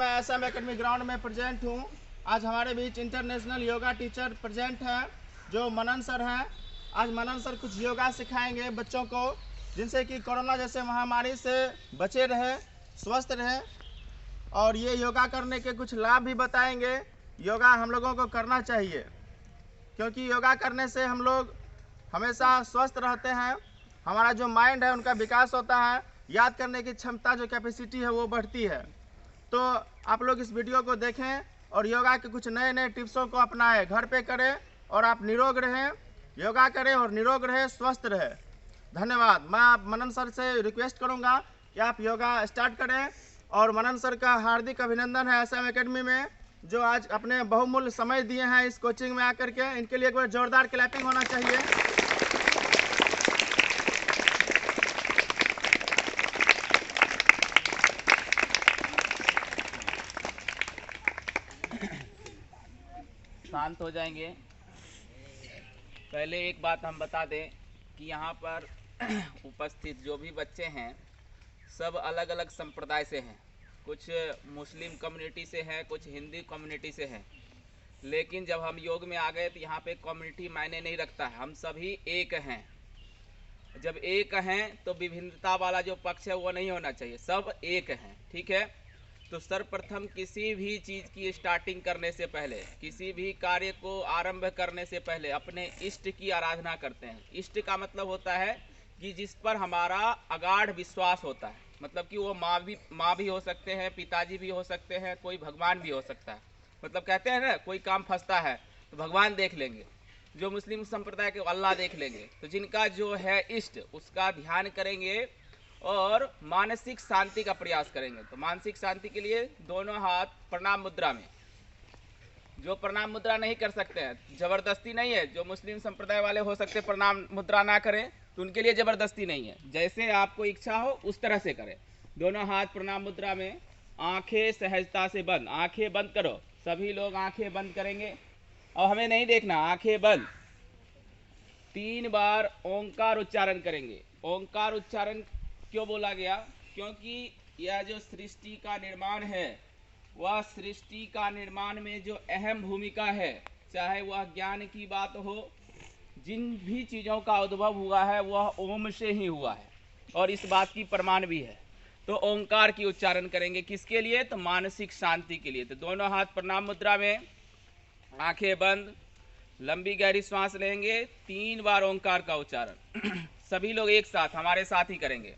मैं SM academy ground में present हूँ। आज हमारे बीच इंटरनेशनल योगा टीचर प्रेजेंट हैं जो मनन सर हैं। आज मनन सर कुछ योगा सिखाएंगे बच्चों को, जिनसे कि कोरोना जैसे महामारी से बचे रहे, स्वस्थ रहे। और ये योगा करने के कुछ लाभ भी बताएंगे। योगा हम लोगों को करना चाहिए, क्योंकि योगा करने से हम लोग हमेशा स्वस्थ रहते हैं। हमारा जो माइंड है उनका विकास होता है, याद करने की क्षमता जो कैपेसिटी है वो बढ़ती है। तो आप लोग इस वीडियो को देखें और योगा के कुछ नए नए टिप्सों को अपनाएं, घर पे करें और आप निरोग रहें। योगा करें और निरोग रहें, स्वस्थ रहें। धन्यवाद। मैं आप मनन सर से रिक्वेस्ट करूंगा कि आप योगा स्टार्ट करें। और मनन सर का हार्दिक अभिनंदन है SM एकेडमी में, जो आज अपने बहुमूल्य समय दिए हैं इस कोचिंग में आकर के। इनके लिए एक बार जोरदार क्लैपिंग होना चाहिए। शांत हो जाएंगे। पहले एक बात हम बता दें कि यहाँ पर उपस्थित जो भी बच्चे हैं सब अलग अलग संप्रदाय से हैं। कुछ मुस्लिम कम्युनिटी से हैं, कुछ हिंदी कम्युनिटी से हैं। लेकिन जब हम योग में आ गए तो यहाँ पे कम्युनिटी मायने नहीं रखता है, हम सभी एक हैं। जब एक हैं तो विभिन्नता वाला जो पक्ष है वो नहीं होना चाहिए, सब एक हैं। ठीक है। तो सर्वप्रथम किसी भी चीज़ की स्टार्टिंग करने से पहले, किसी भी कार्य को आरंभ करने से पहले अपने इष्ट की आराधना करते हैं। इष्ट का मतलब होता है कि जिस पर हमारा अगाढ़ विश्वास होता है, मतलब कि वो माँ भी हो सकते हैं, पिताजी भी हो सकते हैं, कोई भगवान भी हो सकता है। मतलब कहते हैं ना, कोई काम फंसता है तो भगवान देख लेंगे, जो मुस्लिम संप्रदाय के अल्लाह देख लेंगे। तो जिनका जो है इष्ट, उसका ध्यान करेंगे और मानसिक शांति का प्रयास करेंगे। तो मानसिक शांति के लिए दोनों हाथ प्रणाम मुद्रा में। जो प्रणाम मुद्रा नहीं कर सकते हैं, जबरदस्ती नहीं है। जो मुस्लिम संप्रदाय वाले हो सकते प्रणाम मुद्रा ना करें, तो उनके लिए जबरदस्ती नहीं है। जैसे आपको इच्छा हो उस तरह से करें। दोनों हाथ प्रणाम मुद्रा में, आंखें सहजता से बंद। आंखें बंद करो, सभी लोग आंखें बंद करेंगे और हमें नहीं देखना, आंखें बंद। 3 बार ओंकार उच्चारण करेंगे। ओंकार उच्चारण क्यों बोला गया? क्योंकि यह जो सृष्टि का निर्माण है, वह सृष्टि का निर्माण में जो अहम भूमिका है, चाहे वह ज्ञान की बात हो, जिन भी चीज़ों का उद्भव हुआ है वह ओम से ही हुआ है, और इस बात की प्रमाण भी है। तो ओंकार की उच्चारण करेंगे किसके लिए? तो मानसिक शांति के लिए। तो दोनों हाथ प्रणाम मुद्रा में, आंखें बंद, लंबी गहरी सांस लेंगे, 3 बार ओंकार का उच्चारण। सभी लोग एक साथ हमारे साथ ही करेंगे।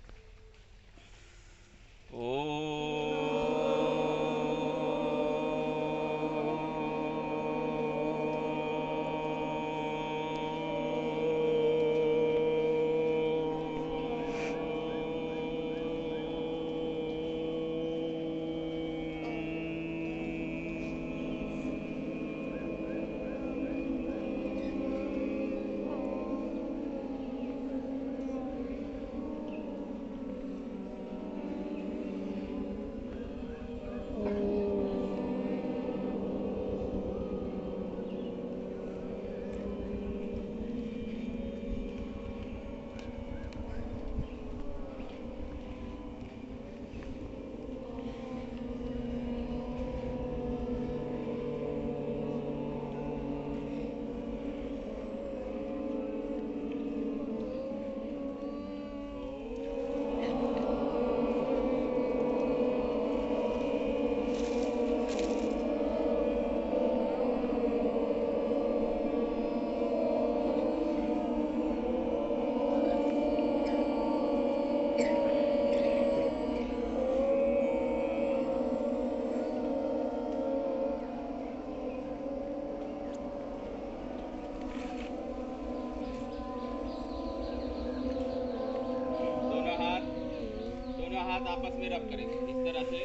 हाथ आपस में रब करेंगे इस तरह से,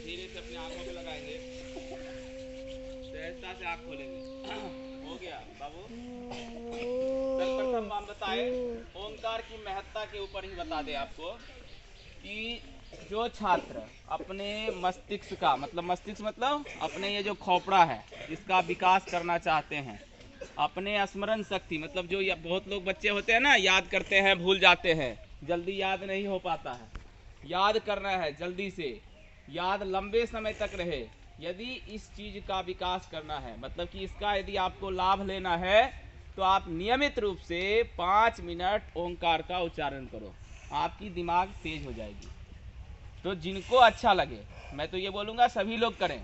धीरे से अपनी आंखों में लगाएंगे, सहजता से आंख खोलेंगे। हो गया बाबू? सर्वप्रथम हम बताए ओंकार की महत्ता के ऊपर ही बता दें आपको कि जो छात्र अपने मस्तिष्क का, मतलब मस्तिष्क मतलब अपने ये जो खोपड़ा है, इसका विकास करना चाहते हैं, अपने स्मरण शक्ति, मतलब जो बहुत लोग बच्चे होते हैं ना, याद करते हैं भूल जाते हैं, जल्दी याद नहीं हो पाता है, याद करना है जल्दी से, याद लंबे समय तक रहे। यदि इस चीज का विकास करना है, मतलब कि इसका यदि आपको लाभ लेना है, तो आप नियमित रूप से 5 मिनट ओंकार का उच्चारण करो, आपकी दिमाग तेज हो जाएगी। तो जिनको अच्छा लगे, मैं तो ये बोलूँगा सभी लोग करें,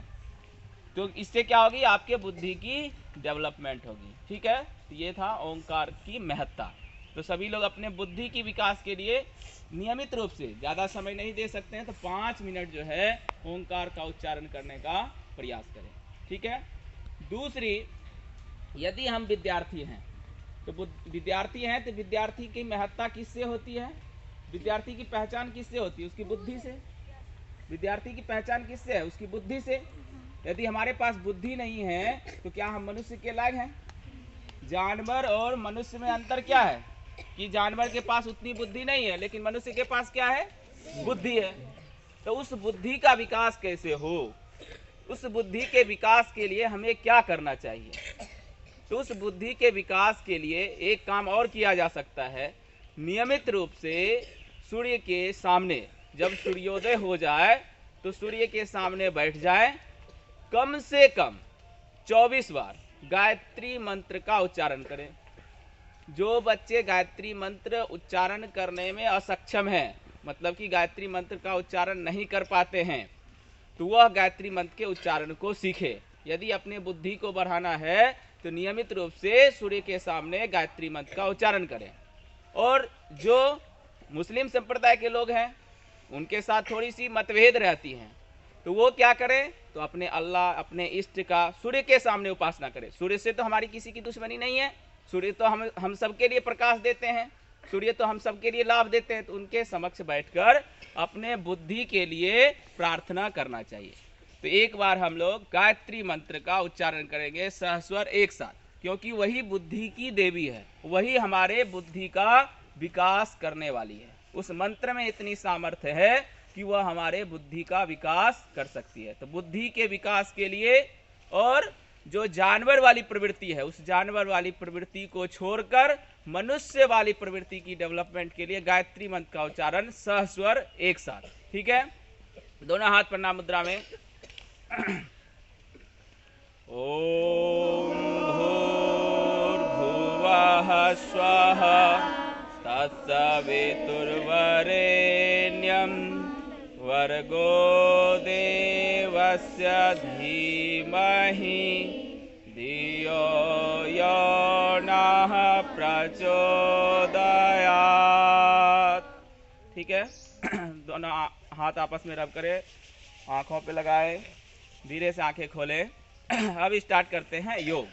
तो इससे क्या होगी, आपके बुद्धि की डेवलपमेंट होगी। ठीक है, तो ये था ओंकार की महत्ता। तो सभी लोग अपने बुद्धि की विकास के लिए नियमित रूप से, ज़्यादा समय नहीं दे सकते हैं तो 5 मिनट जो है ओंकार का उच्चारण करने का प्रयास करें। ठीक है। दूसरी, यदि हम विद्यार्थी हैं तो विद्यार्थी की महत्ता किससे होती है? विद्यार्थी की पहचान किससे होती है? उसकी बुद्धि से। विद्यार्थी की पहचान किससे है? उसकी बुद्धि से। यदि हमारे पास बुद्धि नहीं है तो क्या हम मनुष्य के लायक हैं? जानवर और मनुष्य में अंतर क्या है कि जानवर के पास उतनी बुद्धि नहीं है, लेकिन मनुष्य के पास क्या है? बुद्धि है। तो उस बुद्धि का विकास कैसे हो, उस बुद्धि के विकास के लिए हमें क्या करना चाहिए? तो उस बुद्धि के विकास के लिए एक काम और किया जा सकता है। नियमित रूप से सूर्य के सामने, जब सूर्योदय हो जाए तो सूर्य के सामने बैठ जाए, कम से कम 24 बार गायत्री मंत्र का उच्चारण करें। जो बच्चे गायत्री मंत्र उच्चारण करने में असक्षम हैं, मतलब कि गायत्री मंत्र का उच्चारण नहीं कर पाते हैं, तो वह गायत्री मंत्र के उच्चारण को सीखे। यदि अपने बुद्धि को बढ़ाना है तो नियमित रूप से सूर्य के सामने गायत्री मंत्र का उच्चारण करें। और जो मुस्लिम संप्रदाय के लोग हैं उनके साथ थोड़ी सी मतभेद रहती हैं, तो वो क्या करें, तो अपने अल्लाह, अपने इष्ट का सूर्य के सामने उपासना करें। सूर्य से तो हमारी किसी की दुश्मनी नहीं है, सूर्य तो हम सबके लिए प्रकाश देते हैं, सूर्य तो हम सबके लिए लाभ देते हैं। तो उनके समक्ष बैठकर अपने बुद्धि के लिए प्रार्थना करना चाहिए। तो एक बार हम लोग गायत्री मंत्र का उच्चारण करेंगे सहस्वर एक साथ, क्योंकि वही बुद्धि की देवी है, वही हमारे बुद्धि का विकास करने वाली है। उस मंत्र में इतनी सामर्थ्य है कि वह हमारे बुद्धि का विकास कर सकती है। तो बुद्धि के विकास के लिए और जो जानवर वाली प्रवृत्ति है, उस जानवर वाली प्रवृत्ति को छोड़कर मनुष्य वाली प्रवृत्ति की डेवलपमेंट के लिए गायत्री मंत्र का उच्चारण सहस्वर एक साथ। ठीक है, दोनों हाथ प्रणाम मुद्रा में। ओम भूर्भुवः स्वः तत्सवितुर्वरेण्यं भर्गो देवस्य धीमहि धियो यो नः प्रचोदयात्। ठीक है, दोनों हाथ आपस में रब करें, आंखों पे लगाए, धीरे से आंखें खोले। अब स्टार्ट करते हैं योग।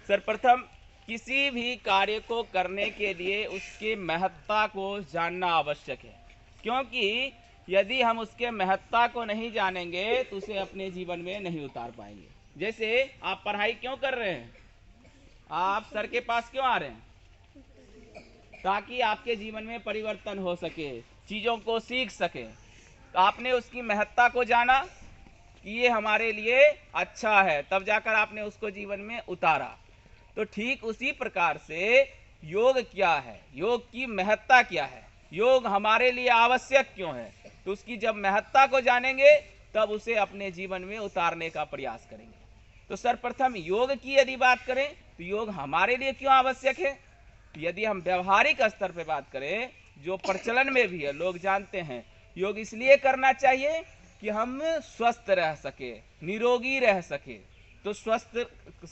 सर्वप्रथम किसी भी कार्य को करने के लिए उसकी महत्ता को जानना आवश्यक है, क्योंकि यदि हम उसके महत्ता को नहीं जानेंगे तो उसे अपने जीवन में नहीं उतार पाएंगे। जैसे आप पढ़ाई क्यों कर रहे हैं, आप सर के पास क्यों आ रहे हैं? ताकि आपके जीवन में परिवर्तन हो सके, चीज़ों को सीख सके। तो आपने उसकी महत्ता को जाना कि ये हमारे लिए अच्छा है, तब जाकर आपने उसको जीवन में उतारा। तो ठीक उसी प्रकार से योग क्या है, योग की महत्ता क्या है, योग हमारे लिए आवश्यक क्यों है, तो उसकी जब महत्ता को जानेंगे तब उसे अपने जीवन में उतारने का प्रयास करेंगे। तो सर्वप्रथम योग की यदि बात करें तो योग हमारे लिए क्यों आवश्यक है। यदि हम व्यवहारिक स्तर पर बात करें, जो प्रचलन में भी है, लोग जानते हैं योग इसलिए करना चाहिए कि हम स्वस्थ रह सके, निरोगी रह सके। तो स्वस्थ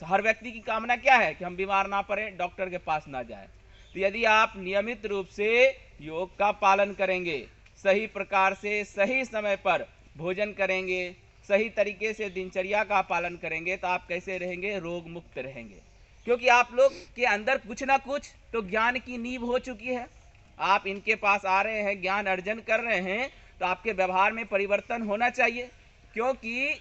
हर व्यक्ति की कामना क्या है कि हम बीमार ना पड़े, डॉक्टर के पास ना जाए। तो यदि आप नियमित रूप से योग का पालन करेंगे, सही प्रकार से सही समय पर भोजन करेंगे, सही तरीके से दिनचर्या का पालन करेंगे, तो आप कैसे रहेंगे, रोग मुक्त रहेंगे। क्योंकि आप लोग के अंदर कुछ ना कुछ तो ज्ञान की नींव हो चुकी है। आप इनके पास आ रहे हैं, ज्ञान अर्जन कर रहे हैं, तो आपके व्यवहार में परिवर्तन होना चाहिए। क्योंकि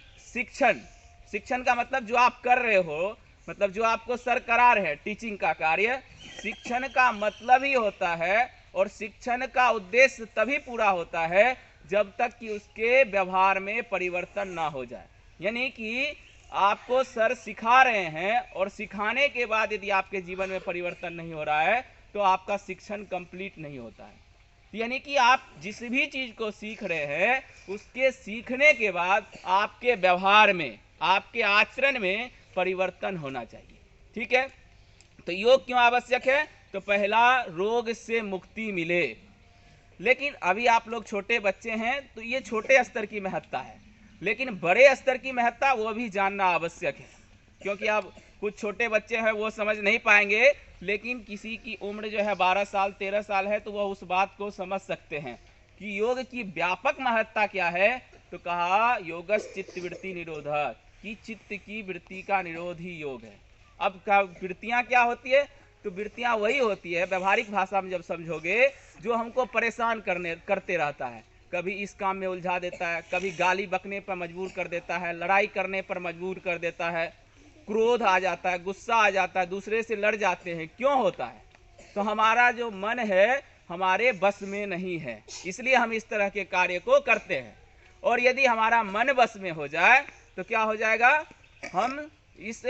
शिक्षण का मतलब जो आप कर रहे हो, मतलब जो आपको सर करा रहे हैं टीचिंग का कार्य, शिक्षण का मतलब ही होता है, और शिक्षण का उद्देश्य तभी पूरा होता है जब तक कि उसके व्यवहार में परिवर्तन ना हो जाए। यानी कि आपको सर सिखा रहे हैं और सिखाने के बाद यदि आपके जीवन में परिवर्तन नहीं हो रहा है तो आपका शिक्षण कंप्लीट नहीं होता है। यानी कि आप जिस भी चीज को सीख रहे हैं उसके सीखने के बाद आपके व्यवहार में, आपके आचरण में परिवर्तन होना चाहिए। ठीक है, तो योग क्यों आवश्यक है? तो पहला, रोग से मुक्ति मिले। लेकिन अभी आप लोग छोटे बच्चे हैं तो ये छोटे स्तर की महत्ता है, लेकिन बड़े स्तर की महत्ता वो भी जानना आवश्यक है, क्योंकि अब कुछ छोटे बच्चे हैं वो समझ नहीं पाएंगे, लेकिन किसी की उम्र जो है 12 साल 13 साल है तो वह उस बात को समझ सकते हैं कि योग की व्यापक महत्ता क्या है। तो कहा योगस चित्त वृत्ति निरोधक, कि चित्त की वृत्ति का निरोध ही योग है। अब वृत्तियां क्या होती है? तो वृत्तियां वही होती है, व्यवहारिक भाषा में जब समझोगे, जो हमको परेशान करते रहता है। कभी इस काम में उलझा देता है, कभी गाली बकने पर मजबूर कर देता है, लड़ाई करने पर मजबूर कर देता है, क्रोध आ जाता है, गुस्सा आ जाता है, दूसरे से लड़ जाते हैं। क्यों होता है? तो हमारा जो मन है हमारे बस में नहीं है, इसलिए हम इस तरह के कार्य को करते हैं। और यदि हमारा मन बस में हो जाए तो क्या हो जाएगा? हम इस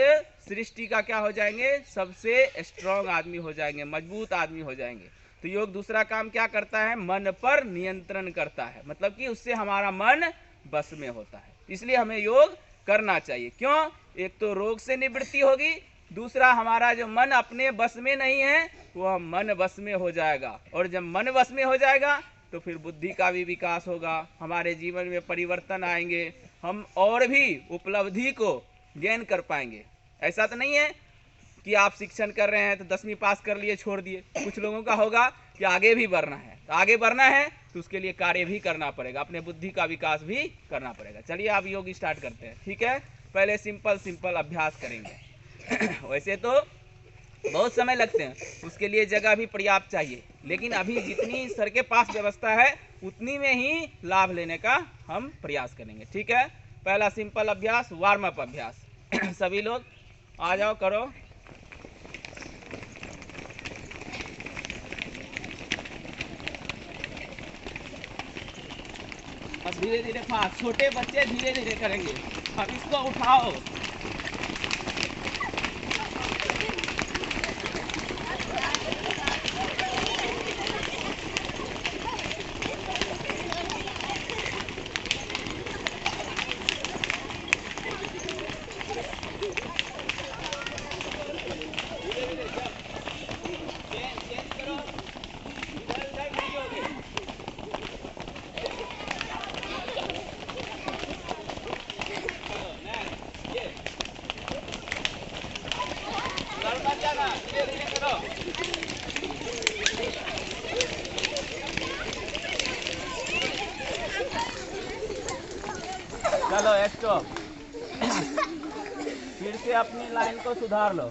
सृष्टि का क्या हो जाएंगे? सबसे स्ट्रांग आदमी हो जाएंगे, मजबूत आदमी हो जाएंगे। तो योग दूसरा काम क्या करता है? मन पर नियंत्रण करता है, मतलब कि उससे हमारा मन बस में होता है। इसलिए हमें योग करना चाहिए। क्यों? एक तो रोग से निवृत्ति होगी, दूसरा हमारा जो मन अपने बस में नहीं है वह मन बस में हो जाएगा, और जब मन बस में हो जाएगा तो फिर बुद्धि का भी विकास होगा, हमारे जीवन में परिवर्तन आएंगे, हम और भी उपलब्धि को गेन कर पाएंगे। ऐसा तो नहीं है कि आप शिक्षण कर रहे हैं तो 10वीं पास कर लिए छोड़ दिए। कुछ लोगों का होगा कि आगे भी बढ़ना है, तो आगे बढ़ना है तो उसके लिए कार्य भी करना पड़ेगा, अपने बुद्धि का विकास भी करना पड़ेगा। चलिए आप योग स्टार्ट करते हैं। ठीक है, पहले सिंपल अभ्यास करेंगे। वैसे तो बहुत समय लगते हैं, उसके लिए जगह भी पर्याप्त चाहिए, लेकिन अभी जितनी सर के पास व्यवस्था है उतनी में ही लाभ लेने का हम प्रयास करेंगे। ठीक है, पहला सिंपल अभ्यास, वार्म अप अभ्यास। सभी लोग आ जाओ, करो। अब धीरे धीरे फास्ट, छोटे बच्चे धीरे धीरे करेंगे। अब इसको उठाओ, चलो स्टॉप। फिर से अपनी लाइन को सुधार लो,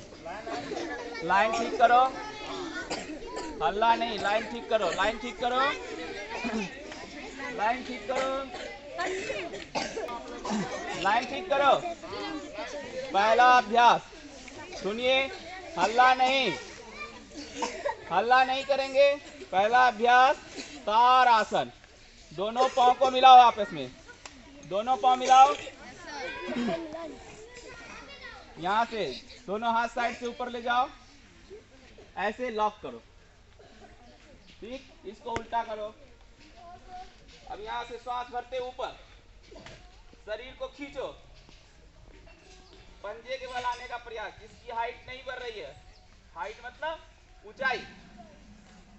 लाइन ठीक करो, हल्ला नहीं, लाइन ठीक करो, लाइन ठीक करो, लाइन ठीक करो, लाइन ठीक करो। पहला अभ्यास सुनिए, हल्ला नहीं, हल्ला नहीं करेंगे। पहला अभ्यास तार आसन, दोनों पाँव को मिलाओ आपस में, दोनों पाँव मिलाओ, यहाँ से दोनों हाथ साइड से ऊपर ले जाओ, ऐसे लॉक करो। ठीक, इसको उल्टा करो। अब यहाँ से श्वास भरते ऊपर, शरीर को खींचो, पंजे के बल आने का प्रयास। जिसकी हाइट नहीं बढ़ रही है, हाइट मतलब ऊंचाई,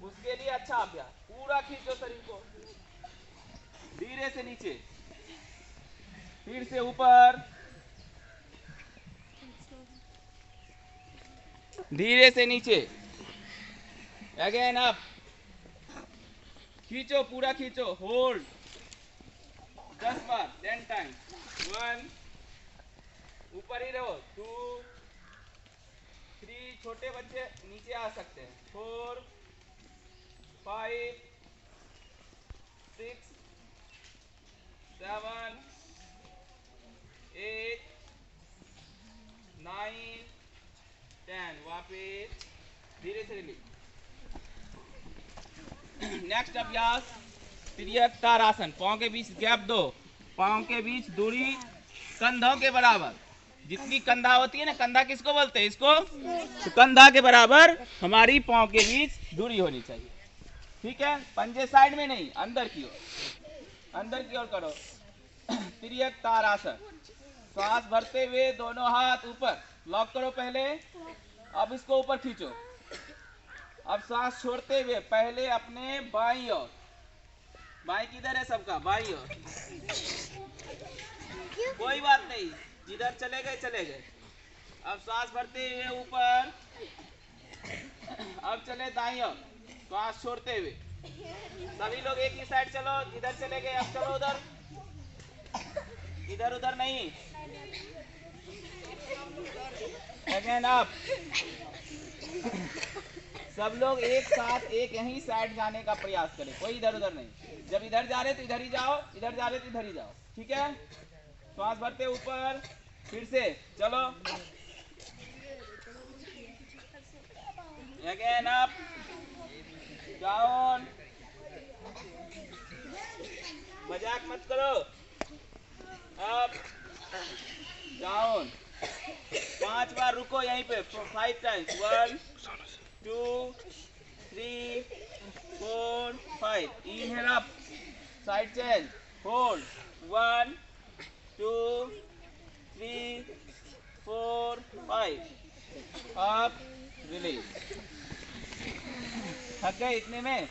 उसके लिए अच्छा अभ्यास। पूरा खींचो शरीर को, धीरे से नीचे, फिर से ऊपर, धीरे से नीचे, अगेन अप, खींचो, पूरा खींचो, होल्ड 10 बार, 10 टाइम। 1, ऊपर ही रहो, 2, 3, छोटे बच्चे नीचे आ सकते हैं, 4, 5, 6, 7, 8, 9, 10। वापिस धीरे से रिलीज। नेक्स्ट अभ्यास तिर्यक तारासन। पाँव के बीच गैप दो, पाँव के बीच दूरी कंधों के बराबर। जितनी कंधा होती है ना, कंधा किसको बोलते हैं? इसको। तो कंधा के बराबर हमारी पाँव के बीच दूरी होनी चाहिए। ठीक है, पंजे साइड में नहीं, अंदर की ओर, अंदर की ओर करो। तिर्यक तारासन। सांस भरते हुए दोनों हाथ ऊपर, लॉक करो पहले, अब इसको ऊपर खींचो। अब सांस छोड़ते हुए पहले अपने बाईं ओर, बाईं किधर है सबका, बाईं ओर, कोई बात नहीं, जिधर चले गए चले गए। अब सांस भरते हुए ऊपर, अब चले दाईं ओर, सांस छोड़ते हुए। सभी लोग एक ही साइड चलो, जिधर चले गए अब चलो उधर, इधर उधर नहीं। Again up. सब लोग एक साथ एक यही साइड जाने का प्रयास करें, कोई इधर उधर नहीं। जब इधर जा रहे तो इधर ही जाओ, इधर जा रहे तो इधर ही जाओ, ठीक है। सांस भरते ऊपर, फिर से चलो। अगेन अप, डाउन, मजाक मत करो। अप, डाउन, 5 बार रुको यहीं पे, 5 times, 1 2 3 4 5। Inhale up, side change, hold, 1 2 3 4 5, up, release. थक गए इतने में?